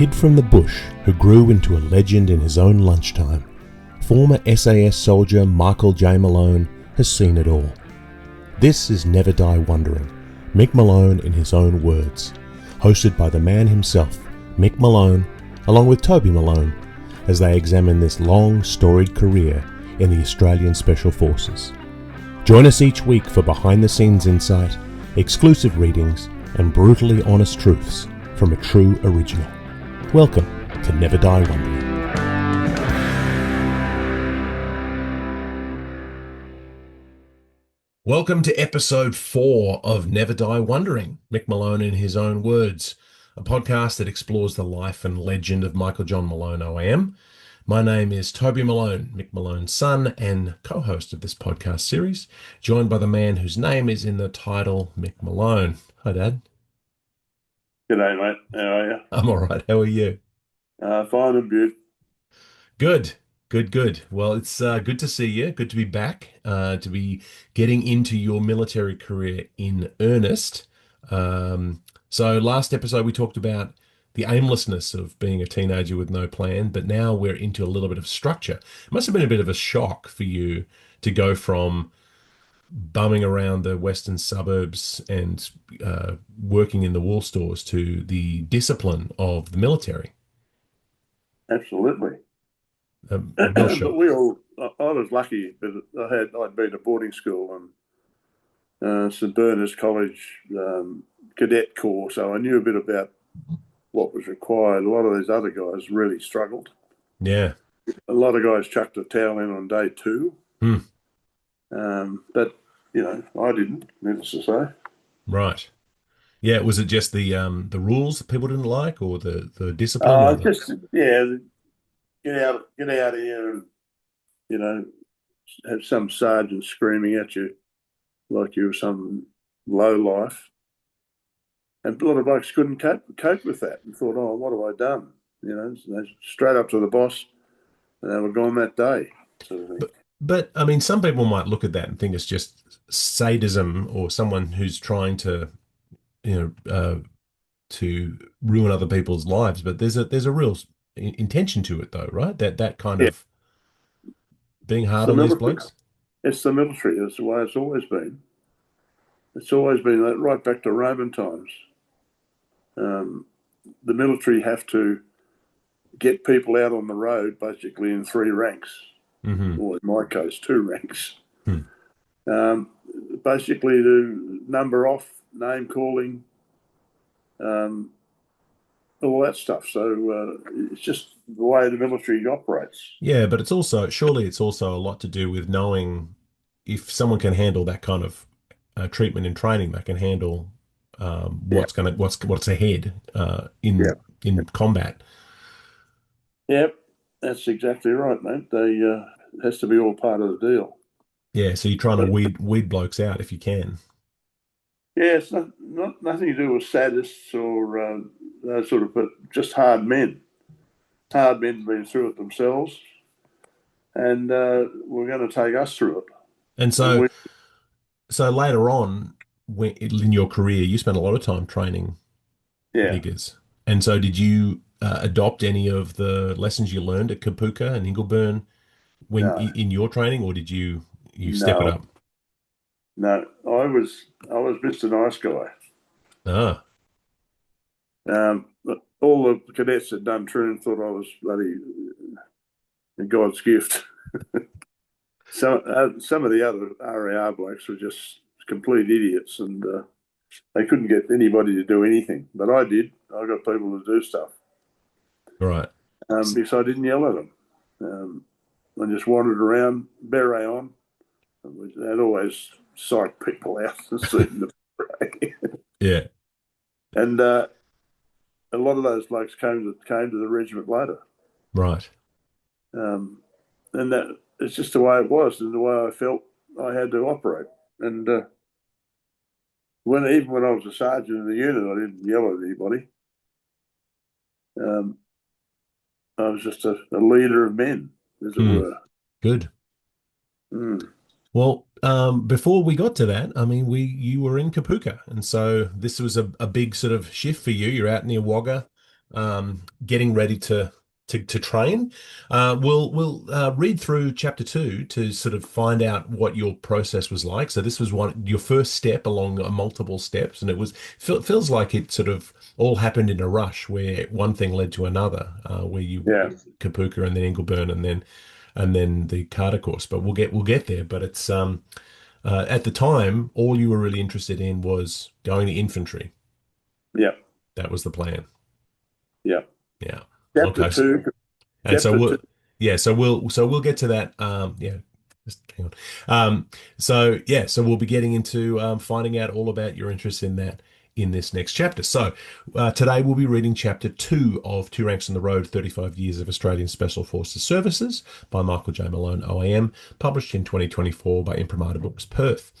kid from the bush who grew into a legend in his own lunchtime, former SAS soldier Michael J. Malone has seen it all. This is Never Die Wondering, Mick Malone in his own words, hosted by the man himself, Mick Malone, along with Toby Malone, as they examine this long, storied career in the Australian Special Forces. Join us each week for behind-the-scenes insight, exclusive readings, and brutally honest truths from a true original. Welcome to Never Die Wondering. Welcome to episode 4 of Never Die Wondering, Mick Malone in his own words, a podcast that explores the life and legend of Michael John Malone OAM. My name is Toby Malone, Mick Malone's son and co-host of this podcast series, joined by the man whose name is in the title, Mick Malone. Hi, Dad. G'day, mate. How are you? I'm all right. How are you? Fine and good. Good. Well, it's good to see you. Good to be back, to be getting into your military career in earnest. So last episode we talked about the aimlessness of being a teenager with no plan, but now we're into a little bit of structure. It must have been a bit of a shock for you to go from bumming around the western suburbs and working in the wool stores to the discipline of the military. Absolutely. A real shock. But I was lucky that I'd been to boarding school and St Bernard's College Cadet Corps, so I knew a bit about what was required. A lot of these other guys really struggled. Yeah. A lot of guys chucked a towel in on day 2. But, I didn't, needless to say. Right. Yeah, was it just the rules that people didn't like, or the discipline? Get out of here and, have some sergeant screaming at you like you were some low life. And a lot of blokes couldn't cope with that and thought, oh, what have I done? Straight up to the boss, and they were gone that day. Sort of thing. But I mean, some people might look at that and think it's just sadism or someone who's trying to, to ruin other people's lives. But there's a real intention to it, though, right? That kind of being hard on these blokes. It's the military. It's the way it's always been. It's always been that right back to Roman times. The military have to get people out on the road basically in 3 ranks, or in my case, 2 ranks. Basically to number off, name calling, all that stuff. So it's just the way the military operates. Yeah, but surely it's also a lot to do with knowing if someone can handle that kind of treatment and training, they can handle what's ahead in combat. Yep, that's exactly right, mate. It has to be all part of the deal. Yeah, so you're trying to weed blokes out if you can. Yeah, it's nothing to do with sadists or those sort of, but just hard men. Hard men been through it themselves, and we're going to take us through it. And so later on, in your career, you spent a lot of time training niggers. And so did you adopt any of the lessons you learned at Kapooka and Ingleburn in your training, or did you step it up? No, I was Mr. Nice Guy. But all the cadets had done training thought I was bloody God's gift. Some of the other RAR blokes were just complete idiots, and they couldn't get anybody to do anything. But I did. I got people to do stuff. Right. Because I didn't yell at them. I just wandered around, beret on. I'd always psych people out and see them. Yeah. And a lot of those blokes came to the regiment later. Right. And that it's just the way it was and the way I felt I had to operate. And when I was a sergeant in the unit, I didn't yell at anybody. I was just a leader of men, as it were. Good. Well, before we got to that, I mean, you were in Kapooka, and so this was a big sort of shift for you. You're out near Wagga, getting ready to train. We'll read through chapter 2 to sort of find out what your process was like. So this was your first step along multiple steps, and feels like it sort of all happened in a rush where one thing led to another, where you Yeah, Kapooka and then Ingleburn and then the Carter course. But we'll get there. But it's at the time, all you were really interested in was going to infantry. yeah, That was the plan. yeah. Yeah. Chapter Okay. two, And so chapter two. we'll get to that. Yeah, just hang on. So we'll be getting into finding out all about your interest in that in this next chapter. So today we'll be reading chapter 2 of Two Ranks on the Road: 35 Years of Australian Special Forces Services by Michael J. Malone, OAM, published in 2024 by Imprimatur Books, Perth.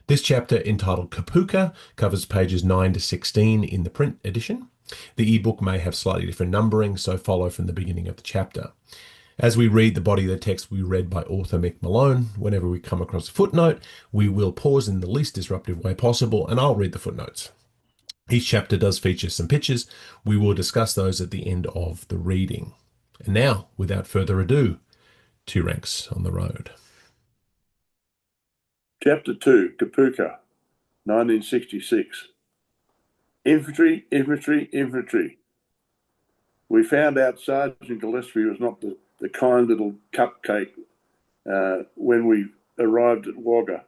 This chapter, entitled Kapooka, covers pages 9 to 16 in the print edition. The ebook may have slightly different numbering, so follow from the beginning of the chapter. As we read the body of the text we read by author Mick Malone, whenever we come across a footnote, we will pause in the least disruptive way possible, and I'll read the footnotes. Each chapter does feature some pictures. We will discuss those at the end of the reading. And now, without further ado, Two Ranks on the Road. Chapter 2, Kapooka, 1966. Infantry, infantry, infantry. We found out Sergeant Gillespie was not the kind little cupcake when we arrived at Wagga.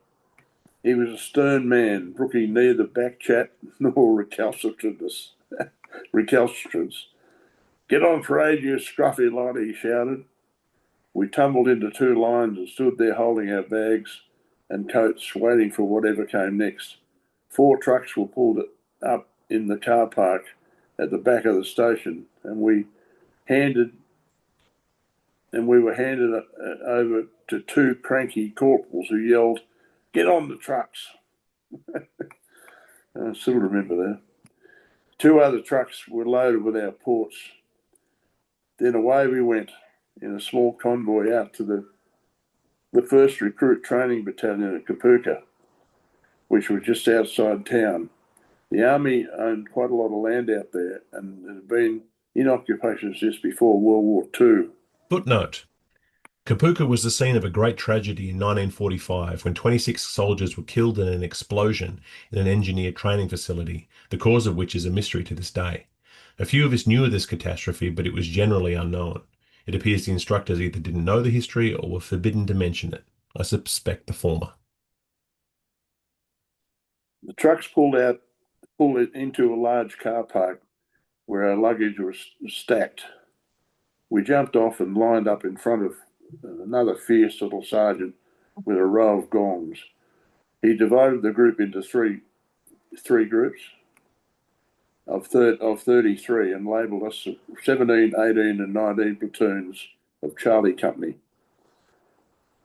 He was a stern man, brooking neither backchat nor recalcitrance. Get on parade, you scruffy lot, he shouted. We tumbled into two lines and stood there holding our bags and coats, waiting for whatever came next. 4 trucks were pulled up in the car park at the back of the station, and we were handed over to 2 cranky corporals who yelled, "Get on the trucks." I still remember that. 2 other trucks were loaded with our ports. Then away we went in a small convoy out to the 1st Recruit Training Battalion at Kapooka, which was just outside town. The Army owned quite a lot of land out there and had been in occupation since before World War II. Footnote. Kapooka was the scene of a great tragedy in 1945 when 26 soldiers were killed in an explosion in an engineer training facility, the cause of which is a mystery to this day. A few of us knew of this catastrophe, but it was generally unknown. It appears the instructors either didn't know the history or were forbidden to mention it. I suspect the former. The trucks pulled it into a large car park where our luggage was stacked. We jumped off and lined up in front of another fierce little sergeant with a row of gongs. He divided the group into three groups of 33 and labelled us 17, 18 and 19 platoons of Charlie Company.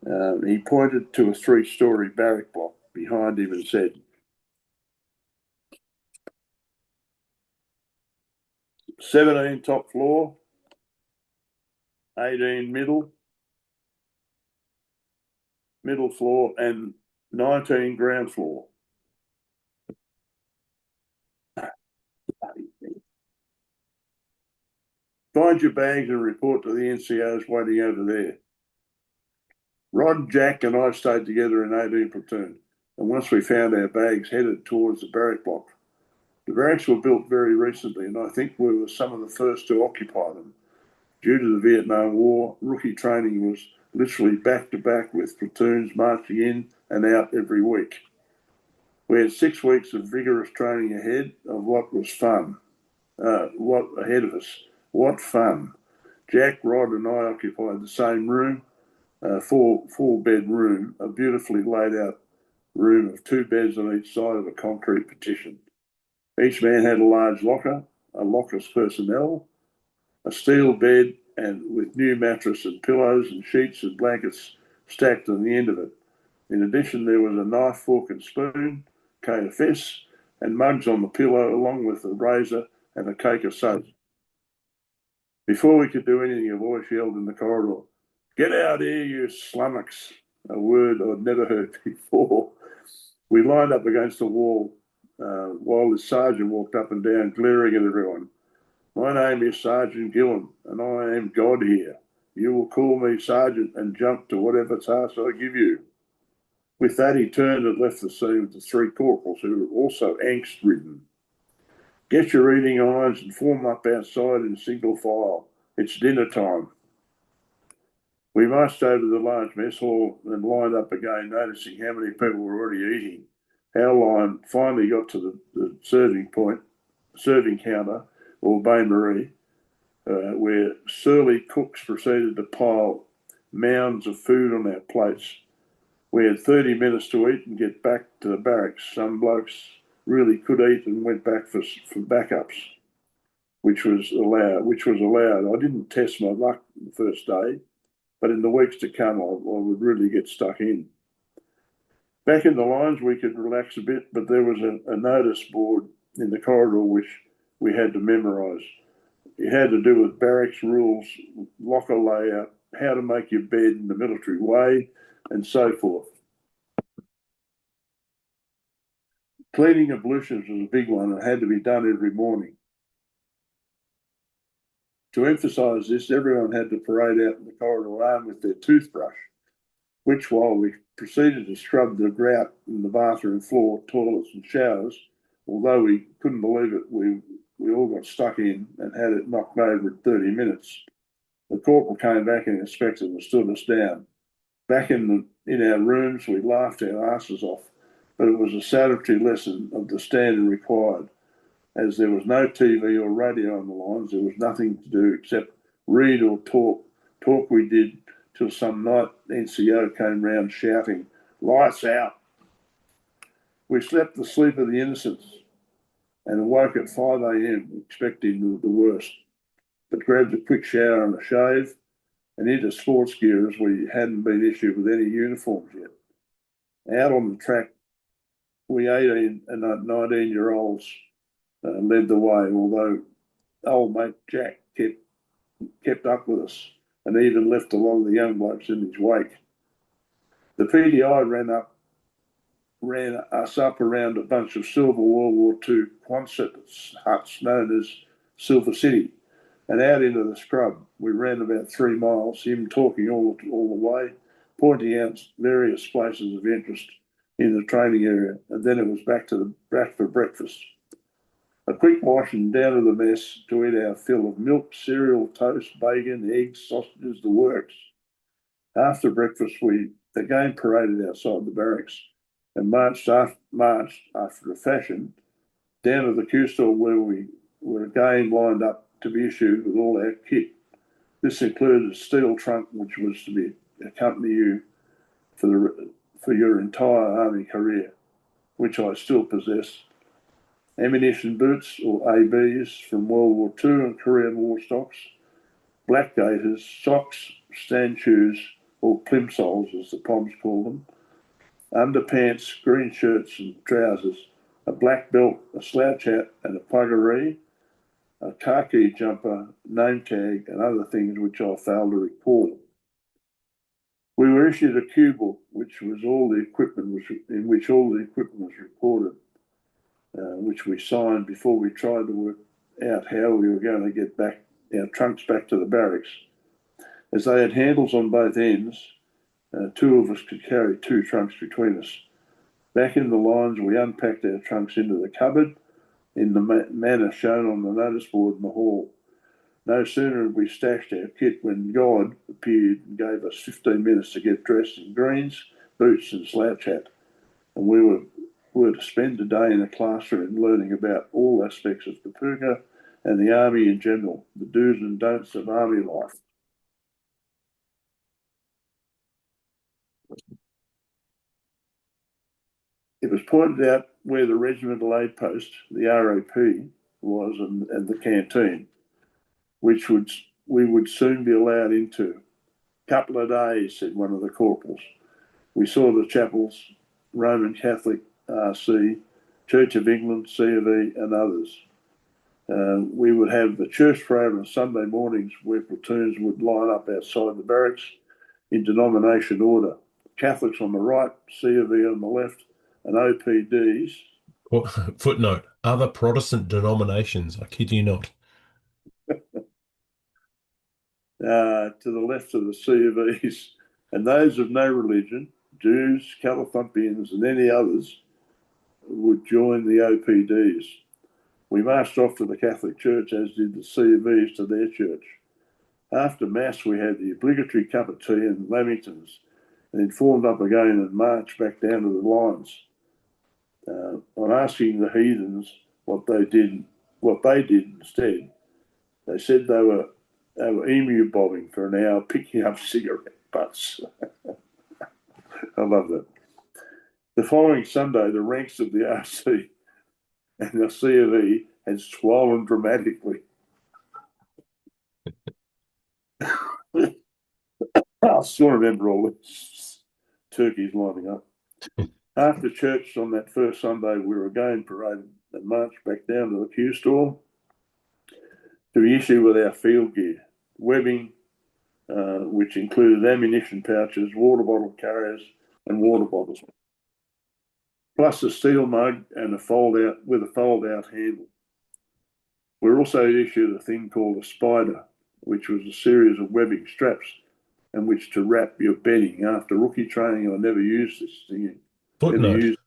He pointed to a 3-story barrack block behind him and said, 17 top floor, 18 middle floor, and 19 ground floor. Find your bags and report to the NCOs waiting over there. Rod, Jack, and I stayed together in 18 platoon, and once we found our bags, headed towards the barrack block. The barracks were built very recently, and I think we were some of the first to occupy them. Due to the Vietnam War, rookie training was literally back to back with platoons marching in and out every week. We had 6 weeks of vigorous training ahead of what was fun. What ahead of us? What fun! Jack, Rod, and I occupied the same room, four-bed room, a beautifully laid out room of 2 beds on each side of a concrete partition. Each man had a large locker, a locker's personnel, a steel bed, and with new mattress and pillows and sheets and blankets stacked on the end of it. In addition, there was a knife, fork, and spoon, KFS, and mugs on the pillow, along with a razor and a cake of soap. Before we could do anything, a voice yelled in the corridor, "Get out here, you slummocks," a word I'd never heard before. We lined up against the wall while the sergeant walked up and down, glaring at everyone. My name is Sergeant Gillen, and I am God here. You will call me Sergeant and jump to whatever task I give you. With that, he turned and left the scene with the three corporals, who were also angst-ridden. Get your reading irons and form up outside in single file. It's dinner time. We marched over to the large mess hall and lined up again, noticing how many people were already eating. Our line finally got to the serving counter, or bain marie, where surly cooks proceeded to pile mounds of food on our plates. We had 30 minutes to eat and get back to the barracks. Some blokes really could eat and went back for backups, which was allowed. I didn't test my luck the first day, but in the weeks to come, I would really get stuck in. Back in the lines, we could relax a bit, but there was a notice board in the corridor which we had to memorise. It had to do with barracks rules, locker layout, how to make your bed in the military way, and so forth. Cleaning ablutions was a big one and had to be done every morning. To emphasise this, everyone had to parade out in the corridor armed with their toothbrush, which, while we proceeded to scrub the grout in the bathroom floor, toilets and showers, although we couldn't believe it, we all got stuck in and had it knocked over in 30 minutes. The corporal came back and inspected and stood us down. Back in our rooms, we laughed our asses off, but it was a salutary lesson of the standard required. As there was no TV or radio on the lines, there was nothing to do except read or talk. Talk we did till some night NCO came round shouting, "Lights out!" We slept the sleep of the innocents and awoke at 5 a.m. expecting the worst, but grabbed a quick shower and a shave and into sports gear as we hadn't been issued with any uniforms yet. Out on the track, we 18 and 19-year-olds led the way, although old mate Jack kept up with us and even left a lot of the young blokes in his wake. The PDI ran us up around a bunch of silver World War II Quonset huts known as Silver City, and out into the scrub. We ran about 3 miles, him talking all the way, pointing out various places of interest in the training area, and then it was back for breakfast. A quick wash and down to the mess to eat our fill of milk, cereal, toast, bacon, eggs, sausages, the works. After breakfast, we again paraded outside the barracks and marched after a fashion down to the Q store where we were again lined up to be issued with all our kit. This included a steel trunk which was to accompany you for your entire army career, which I still possess. Ammunition boots, or ABs, from World War II and Korean War stocks, black gaiters, socks, stand shoes, or plimsolls as the Poms call them, underpants, green shirts and trousers, a black belt, a slouch hat and a puggaree, a khaki jumper, name tag and other things which I failed to recall. We were issued a Q book in which all the equipment was recorded, which we signed before we tried to work out how we were going to get our trunks back to the barracks. As they had handles on both ends, 2 of us could carry 2 trunks between us. Back in the lines, we unpacked our trunks into the cupboard in the manner shown on the notice board in the hall. No sooner had we stashed our kit when God appeared and gave us 15 minutes to get dressed in greens, boots and slouch hat, and we were to spend the day in a classroom learning about all aspects of Kapooka and the army in general, the do's and don'ts of army life. It was pointed out where the regimental aid post, the RAP, was and the canteen, which we would soon be allowed into. Couple of days, said one of the corporals. We saw the chapels, Roman Catholic, RC, Church of England, C of E, and others. We would have the church prayer on Sunday mornings where platoons would line up outside the barracks in denomination order. Catholics on the right, C of E on the left, and OPDs. Footnote, other Protestant denominations, I kid you not. To the left of the Sea of Ease, and those of no religion, Jews, Californians, and any others, would join the OPDs. We marched off to the Catholic Church, as did the Sea of Ease to their church. After Mass, we had the obligatory cup of tea and lamingtons, and then formed up again and marched back down to the lines. On asking the heathens what they did instead, they said they were emu bobbing for an hour, picking up cigarette butts. I love that. The following Sunday, the ranks of the RC and the C of E had swollen dramatically. I still remember all these turkeys lining up. After church on that first Sunday, we were again paraded and marched back down to the Q store to issue with our field gear, webbing, which included ammunition pouches, water bottle carriers, and water bottles, plus a steel mug and a fold-out handle. We were also issued a thing called a spider, which was a series of webbing straps in which to wrap your bedding. After rookie training, I never used this thing. Never Footnote. used.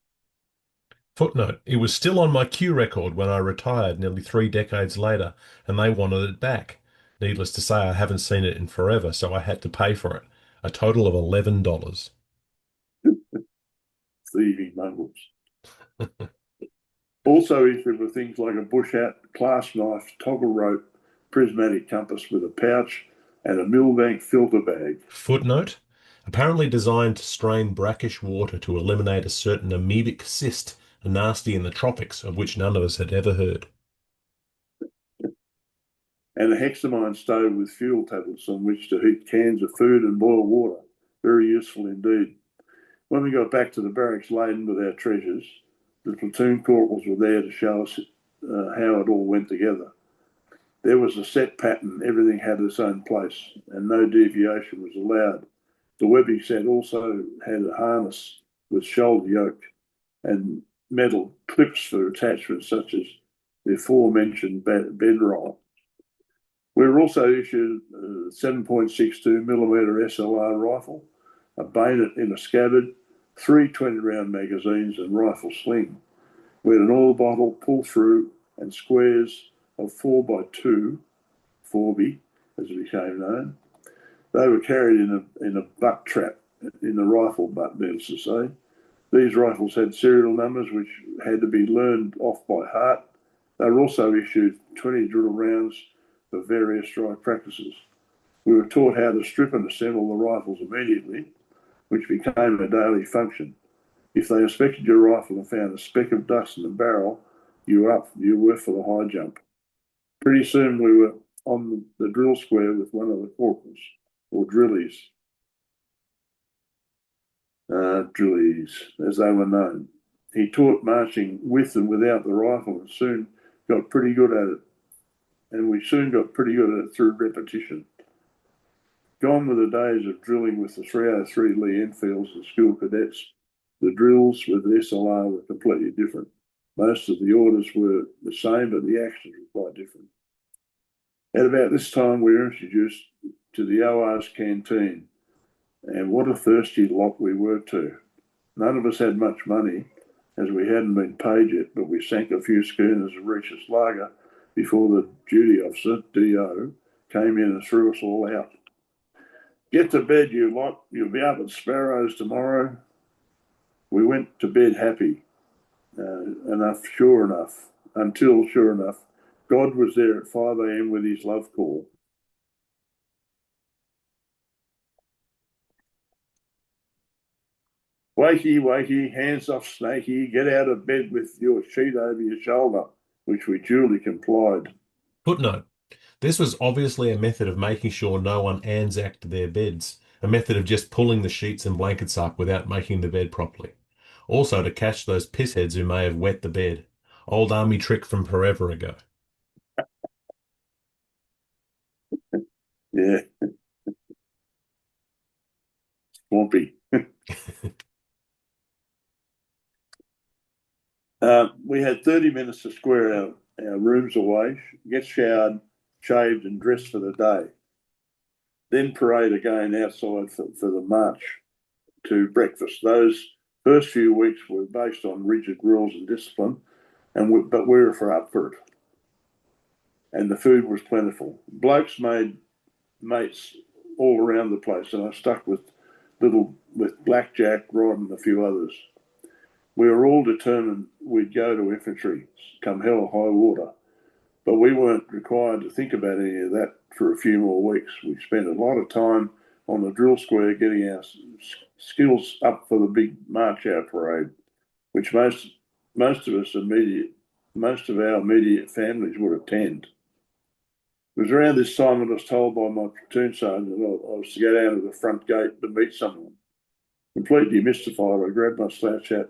Footnote. It was still on my Q record when I retired nearly 3 decades later, and they wanted it back. Needless to say, I haven't seen it in forever, so I had to pay for it. A total of $11. Thieving mongrels. Also issued were things like a bush hat, clasp knife, toggle rope, prismatic compass with a pouch, and a Milbank filter bag. Footnote. Apparently designed to strain brackish water to eliminate a certain amoebic cyst, nasty in the tropics, of which none of us had ever heard. And a hexamine stove with fuel tablets on which to heat cans of food and boil water. Very useful indeed. When we got back to the barracks laden with our treasures, the platoon corporals were there to show us how it all went together. There was a set pattern, everything had its own place, and no deviation was allowed. The webbing set also had a harness with shoulder yoke and metal clips for attachments such as the aforementioned bedroll. We were also issued a 7.62mm SLR rifle, a bayonet in a scabbard, 3 20-round magazines and rifle sling. We had an oil bottle, pull-through, and squares of 4x2, 4B, as it became known. They were carried in a butt trap in the rifle butt, needless to say. These rifles had serial numbers which had to be learned off by heart. They were also issued 20 drill rounds for various strike practices. We were taught how to strip and assemble the rifles immediately, which became a daily function. If they inspected your rifle and found a speck of dust in the barrel, you were for the high jump. Pretty soon we were on the drill square with one of the corporals, or drillies, as they were known. He taught marching with and without the rifle and soon got pretty good at it. And we soon got pretty good at it through repetition. Gone were the days of drilling with the 303 Lee Enfields and school cadets. The drills with the SLR were completely different. Most of the orders were the same, but the actions were quite different. At about this time, we were introduced to the OR's canteen, and what a thirsty lot we were too. None of us had much money, as we hadn't been paid yet, but we sank a few schooners of Regis lager before the duty officer, DO, came in and threw us all out. Get to bed, you lot. You'll be up at Sparrows tomorrow. We went to bed happy. Sure enough, God was there at 5 a.m. with his love call. Wakey, wakey, hands off Snakey, get out of bed with your sheet over your shoulder, which we duly complied. Footnote. This was obviously a method of making sure no one Anzacked their beds, a method of just pulling the sheets and blankets up without making the bed properly. Also to catch those pissheads who may have wet the bed. Old army trick from forever ago. Yeah. Swampy. We had 30 minutes to square our rooms away, get showered, shaved and dressed for the day. Then parade again outside for the march to breakfast. Those first few weeks were based on rigid rules and discipline, but we were up for it. And the food was plentiful. Blokes made mates all around the place, and I stuck with Blackjack, Rod, and a few others. We were all determined we'd go to infantry, come hell or high water, but we weren't required to think about any of that for a few more weeks. We spent a lot of time on the drill square getting our skills up for the big march out parade, which most of our immediate families would attend. It was around this time that I was told by my platoon sergeant that I was to go down to the front gate to meet someone. Completely mystified, I grabbed my slouch hat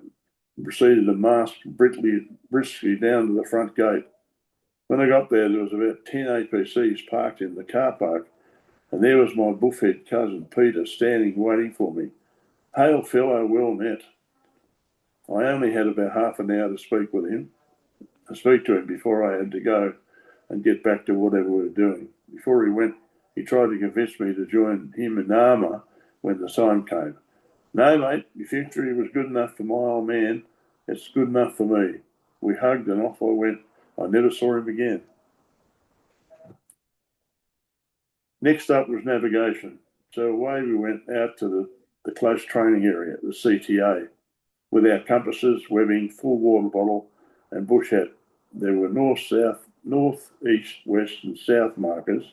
and proceeded to march briskly down to the front gate. When I got there was about 10 APCs parked in the car park, and there was my buffhead cousin Peter standing waiting for me. Hail fellow, well met. I only had about half an hour to speak to him before I had to go and get back to whatever we were doing. Before he went, he tried to convince me to join him in armour when the time came. No, mate, if infantry was good enough for my old man, it's good enough for me. We hugged and off I went. I never saw him again. Next up was navigation. So away we went out to the close training area, the CTA, with our compasses, webbing, full water bottle, and bush hat. There were north, south, north, east, west, and south markers,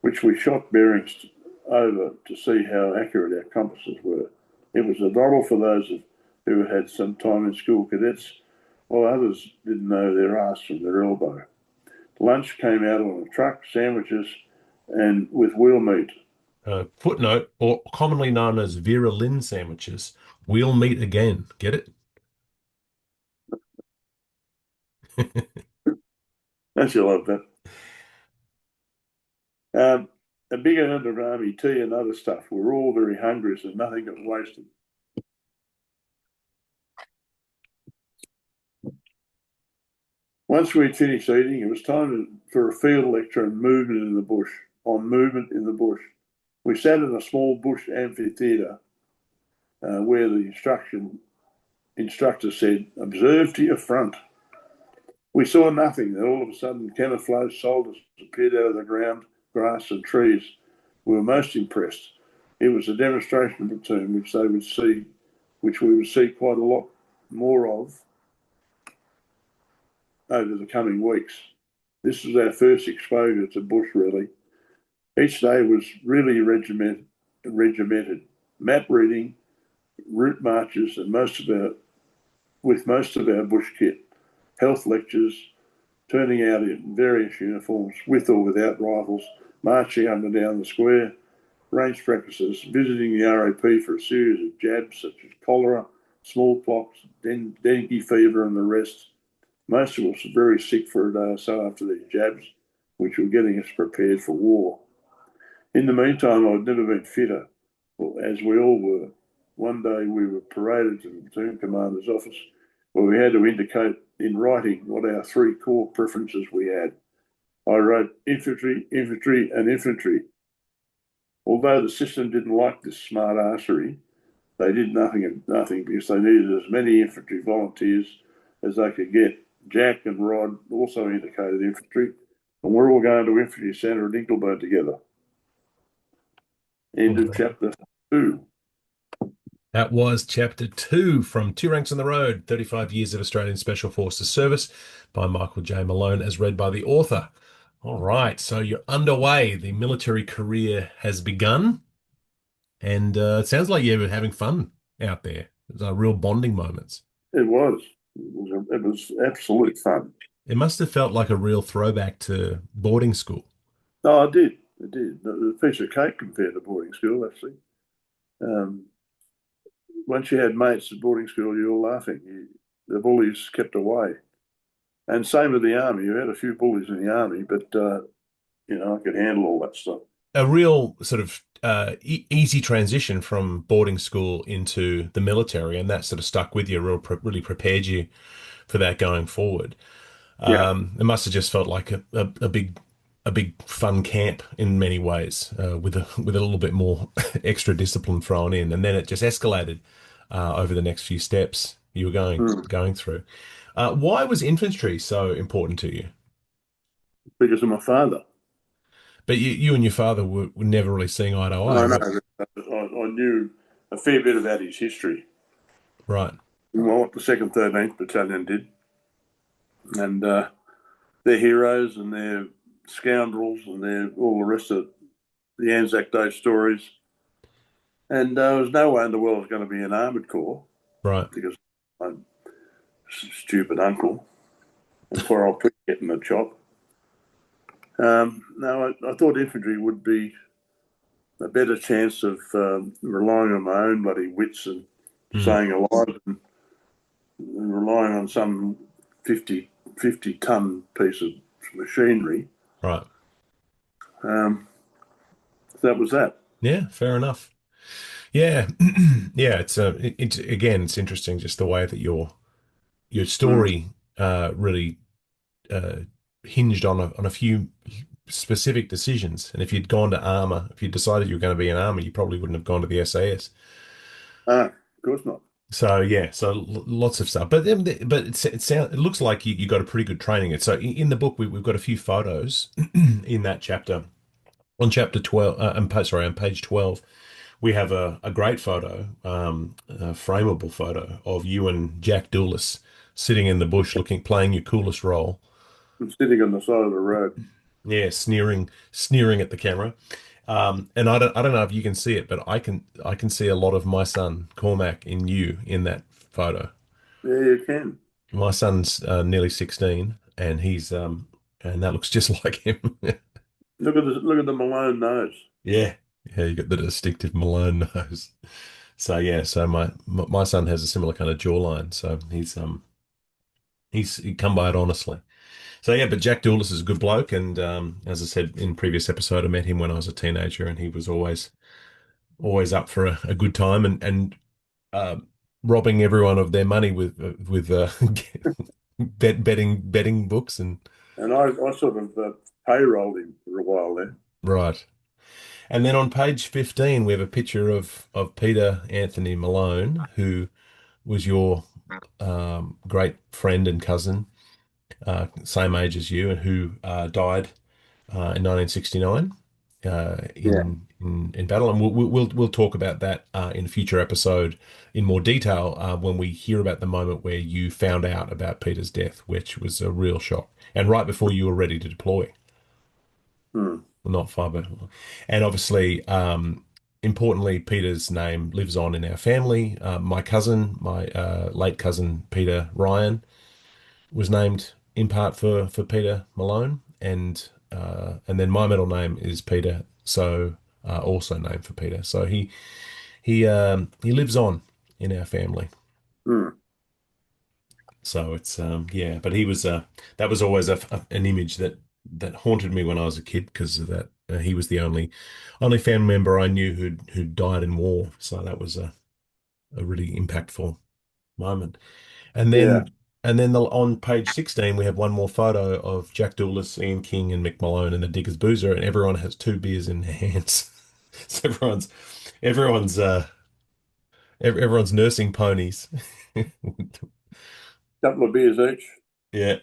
which we shot bearings over to see how accurate our compasses were. It was a doddle for those who had some time in school cadets, while others didn't know their arse from their elbow. Lunch came out on a truck, sandwiches, and with wheel meat. Footnote, or commonly known as Vera Lynn sandwiches, wheel meat again. Get it? Don't you love that? A big amount of army tea and other stuff. We're all very hungry, so nothing got wasted. Once we'd finished eating, it was time for a field lecture on movement in the bush. We sat in a small bush amphitheatre where the instructor said, "Observe to your front." We saw nothing. Then all of a sudden, camouflage soldiers appeared out of the ground, grass and trees. We were most impressed. It was a demonstration platoon, which we would see quite a lot more of over the coming weeks. This was our first exposure to bush, really. Each day was really regimented. Map reading, route marches, and most of our bush kit, health lectures, turning out in various uniforms, with or without rifles, marching up and down the square, range practices, visiting the RAP for a series of jabs such as cholera, smallpox, dengue fever, and the rest. Most of us were very sick for a day or so after these jabs, which were getting us prepared for war. In the meantime, I'd never been fitter, as we all were. One day we were paraded to the platoon commander's office, where we had to indicate in writing what our three core preferences we had. I wrote infantry, infantry, and infantry. Although the system didn't like this smart arsery, they did nothing because they needed as many infantry volunteers as they could get. Jack and Rod also indicated infantry, and we're all going to Infantry Centre at Ingleburn together. End of chapter 2. That was chapter 2 from Two Ranks on the Road, 35 Years of Australian Special Forces Service by Michael J. Malone, as read by the author. All right, so you're underway. The military career has begun, and it sounds like you're having fun out there. There's real bonding moments. It was. It was absolute fun. It must have felt like a real throwback to boarding school. No, I did. It did. It was a piece of cake compared to boarding school, actually. Once you had mates at boarding school, you were laughing. The bullies kept away. And same with the army. You had a few bullies in the army, but, I could handle all that stuff. A real sort of easy transition from boarding school into the military, and that sort of stuck with you, really prepared you for that going forward. Yeah. It must have just felt like a big a big fun camp in many ways, with a little bit more extra discipline thrown in, and then it just escalated over the next few steps you were Mm. going through. Why was infantry so important to you? Because of my father. But you and your father were never really seeing eye to eye. I What? know. I knew a fair bit about his history. Right, Well, what the Second 13th Battalion did, and they're heroes and they're scoundrels and they're all the rest of the Anzac Day stories. And there was no way in the world I was going to be an armoured corps right. because I'm a stupid uncle and poor old Pete getting the chop. No, I thought infantry would be a better chance of relying on my own bloody wits and Mm, staying alive than relying on some 50 ton piece of machinery. right. Um, that was that. Yeah, fair enough. Yeah, yeah. It's again, it's interesting just the way that your Mm. story really uh, hinged on a few specific decisions. And if you'd gone to armor, if you decided you were going to be an armor, you probably wouldn't have gone to the SAS. Of course not. So yeah, so lots of stuff. But it looks like you got a pretty good training. So in the book, we've got a few photos in that chapter. On chapter 12, on page 12, we have a great photo, a frameable photo of you and Jack Doulis sitting in the bush playing your coolest role. I'm sitting on the side of the road. Yeah, sneering at the camera. And I don't know if you can see it, but I can see a lot of my son Cormac in you in that photo. Yeah, you can. My son's nearly 16, and and that looks just like him. Look at the Malone nose. Yeah, yeah, you got the distinctive Malone nose. So yeah, so my son has a similar kind of jawline. So he come by it honestly. So yeah, but Jack Doulis is a good bloke, and as I said in previous episode, I met him when I was a teenager, and he was always up for a good time, and uh, robbing everyone of their money with betting books and And I sort of payrolled him for a while there. right. And then on page 15, we have a picture of Peter Anthony Malone, who was your great friend and cousin, same age as you, and who died in 1969 Yeah. in battle. And we'll talk about that in a future episode in more detail when we hear about the moment where you found out about Peter's death, which was a real shock, and right before you were ready to deploy. Hmm. Well, not far, but and obviously, importantly, Peter's name lives on in our family. My cousin, my late cousin Peter Ryan, was named in part for Peter Malone, and then my middle name is Peter, so also named for Peter. So he lives on in our family. Hmm. So it's yeah, but he was that was always an image that haunted me when I was a kid because of that. He was the only family member I knew who'd died in war. So that was a really impactful moment. And Yeah. on page 16 we have one more photo of Jack Doulis, Ian King, and Mick Malone and the Diggers Boozer, and everyone has two beers in their hands. So everyone's everyone's nursing ponies. Couple of beers each. Yeah,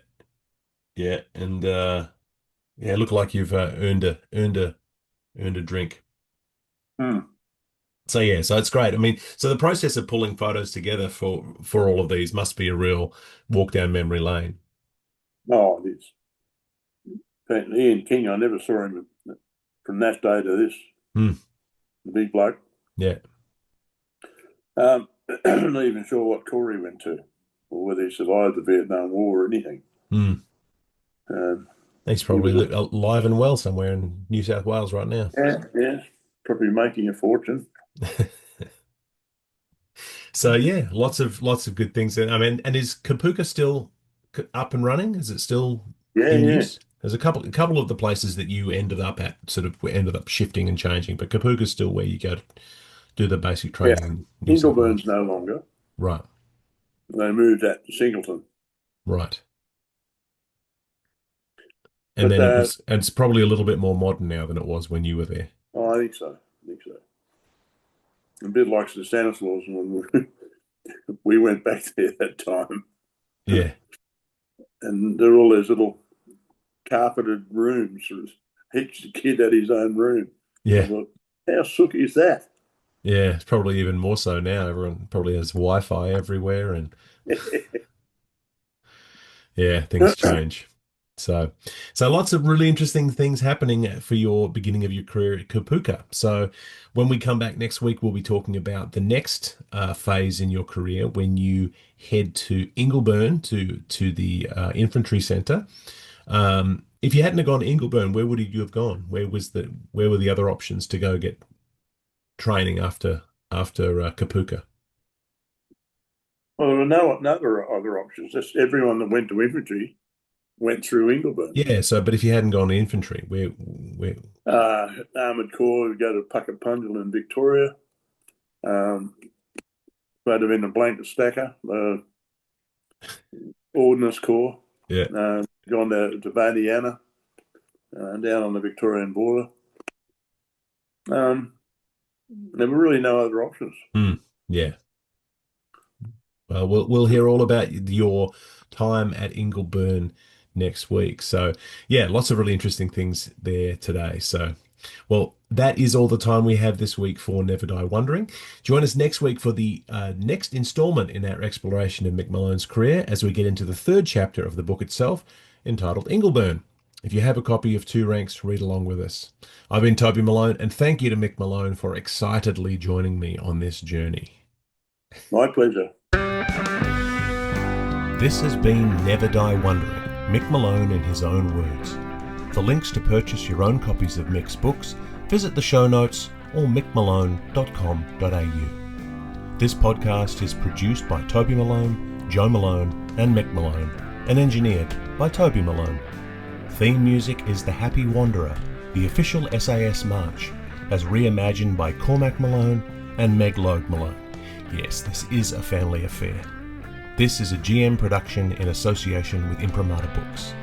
yeah, and yeah, look like you've earned a drink. Hmm. So yeah, so it's great. I mean, so the process of pulling photos together for all of these must be a real walk down memory lane. Oh, it is. Ian King, I never saw him from that day to this. Hmm. The big bloke. Yeah. I'm not even sure what corps he went to or whether he survived the Vietnam War or anything. Hmm. Um, He's he probably was, alive and well somewhere in New South Wales right now. yeah, probably making a fortune. So yeah, lots of good things. I mean, and is Kapooka still up and running? Is it still Yeah, in yeah, use? There's a couple of the places that you ended up at sort of ended up shifting and changing, but Kapooka's still where you go to do the basic yeah. training in New South Ingleburn's Wales. no longer. Right, They moved that to Singleton. right. And But then and it's probably a little bit more modern now than it was when you were there. oh, I think so. A bit like the Stanislaus when we went back there that time. Yeah. And there are all those little carpeted rooms. Each kid had his own room. Yeah. I thought, how sooky is that? Yeah, it's probably even more so now. Everyone probably has Wi-Fi everywhere, and yeah, things change. So, lots of really interesting things happening for your beginning of your career at Kapooka. So, when we come back next week, we'll be talking about the next phase in your career when you head to Ingleburn to the infantry centre. If you hadn't have gone to Ingleburn, where would you have gone? Where were the other options to go get training after Kapooka? Well, there were no other options. Just everyone that went to infantry went through Ingleburn. Yeah. So, but if you hadn't gone to infantry, where? Armoured Corps would go to Puckapunjal in Victoria. Might have been a blanket stacker. Ordnance Corps. Yeah. Gone to Vadiana, down on the Victorian border. There were really no other options. Yeah. Well, we'll hear all about your time at Ingleburn next week. So, yeah, lots of really interesting things there today. So, well, that is all the time we have this week for Never Die Wondering. Join us next week for the next installment in our exploration of Mick Malone's career as we get into the third chapter of the book itself, entitled Ingleburn. If you have a copy of Two Ranks, read along with us. I've been Toby Malone, and thank you to Mick Malone for excitedly joining me on this journey. My pleasure. This has been Never Die Wondering, Mick Malone in his own words. For links to purchase your own copies of Mick's books, visit the show notes or mickmalone.com.au. This podcast is produced by Toby Malone, Joe Malone and Mick Malone, and engineered by Toby Malone. Theme music is The Happy Wanderer, the official SAS march, as reimagined by Cormac Malone and Meg Logue Malone. Yes, this is a family affair. This is a GM production in association with Imprimatur Books.